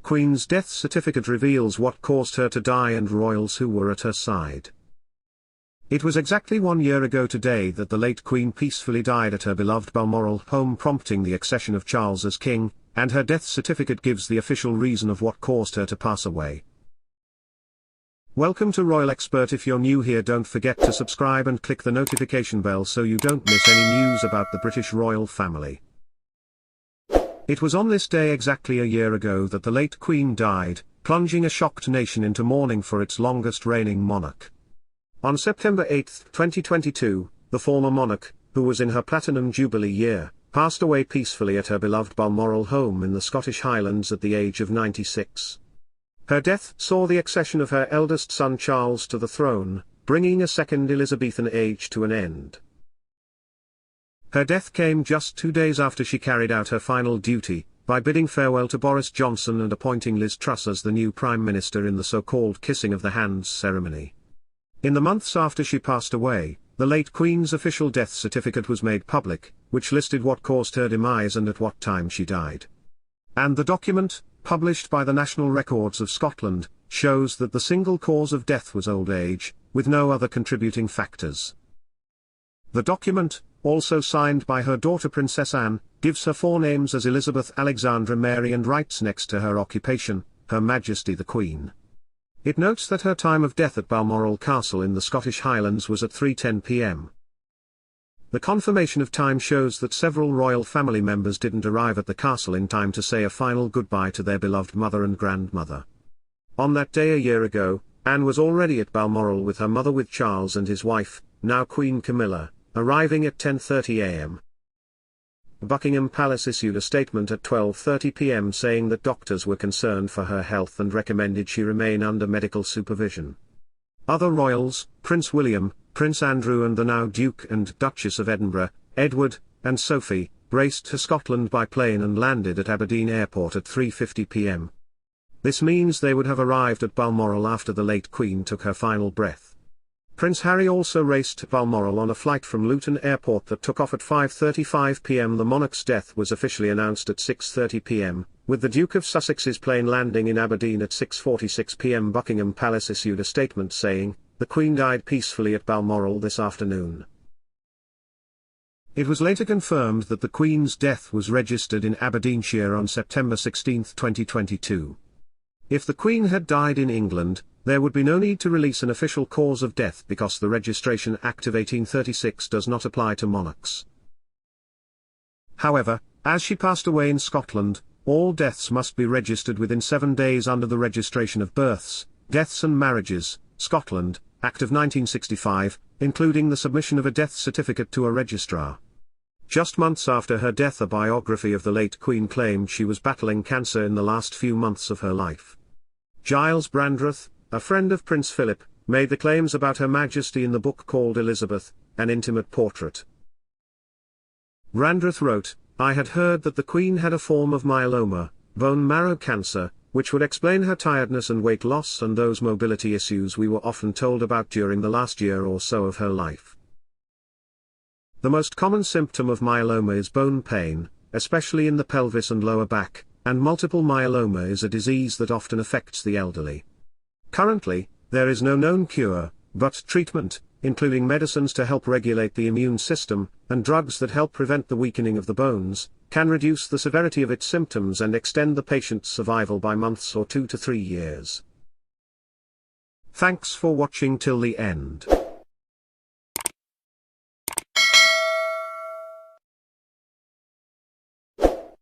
Queen's death certificate reveals what caused her to die and royals who were at her side. It was exactly 1 year ago today that the late Queen peacefully died at her beloved Balmoral home, prompting the accession of Charles as king, and her death certificate gives the official reason of what caused her to pass away. Welcome to Royal Expert. If you're new here, don't forget to subscribe and click the notification bell so you don't miss any news about the British royal family. It was on this day exactly a year ago that the late Queen died, plunging a shocked nation into mourning for its longest reigning monarch. On September 8, 2022, the former monarch, who was in her Platinum Jubilee year, passed away peacefully at her beloved Balmoral home in the Scottish Highlands at the age of 96. Her death saw the accession of her eldest son Charles to the throne, bringing a second Elizabethan age to an end. Her death came just 2 days after she carried out her final duty, by bidding farewell to Boris Johnson and appointing Liz Truss as the new Prime Minister in the so-called kissing of the hands ceremony. In the months after she passed away, the late Queen's official death certificate was made public, which listed what caused her demise and at what time she died. And the document, published by the National Records of Scotland, shows that the single cause of death was old age, with no other contributing factors. The document, also signed by her daughter Princess Anne, gives her forenames as Elizabeth Alexandra Mary and writes next to her occupation, Her Majesty the Queen. It notes that her time of death at Balmoral Castle in the Scottish Highlands was at 3:10 p.m. The confirmation of time shows that several royal family members didn't arrive at the castle in time to say a final goodbye to their beloved mother and grandmother. On that day a year ago, Anne was already at Balmoral with her mother, with Charles and his wife, now Queen Camilla, arriving at 10:30 a.m. Buckingham Palace issued a statement at 12:30 p.m. saying that doctors were concerned for her health and recommended she remain under medical supervision. Other royals, Prince William, Prince Andrew and the now Duke and Duchess of Edinburgh, Edward, and Sophie, raced to Scotland by plane and landed at Aberdeen Airport at 3:50 p.m. This means they would have arrived at Balmoral after the late Queen took her final breath. Prince Harry also raced to Balmoral on a flight from Luton Airport that took off at 5:35 p.m. The monarch's death was officially announced at 6:30 p.m., with the Duke of Sussex's plane landing in Aberdeen at 6:46 p.m. Buckingham Palace issued a statement saying, "The Queen died peacefully at Balmoral this afternoon." It was later confirmed that the Queen's death was registered in Aberdeenshire on September 16, 2022. If the Queen had died in England, there would be no need to release an official cause of death because the Registration Act of 1836 does not apply to monarchs. However, as she passed away in Scotland, all deaths must be registered within 7 days under the Registration of Births, Deaths and Marriages, Scotland, Act of 1965, including the submission of a death certificate to a registrar. Just months after her death, a biography of the late Queen claimed she was battling cancer in the last few months of her life. Giles Brandreth, a friend of Prince Philip, made the claims about Her Majesty in the book called Elizabeth, An Intimate Portrait. Brandreth wrote, "I had heard that the Queen had a form of myeloma, bone marrow cancer, which would explain her tiredness and weight loss and those mobility issues we were often told about during the last year or so of her life." The most common symptom of myeloma is bone pain, especially in the pelvis and lower back, and multiple myeloma is a disease that often affects the elderly. Currently, there is no known cure, but treatment, including medicines to help regulate the immune system, and drugs that help prevent the weakening of the bones, can reduce the severity of its symptoms and extend the patient's survival by months or 2 to 3 years. Thanks for watching till the end.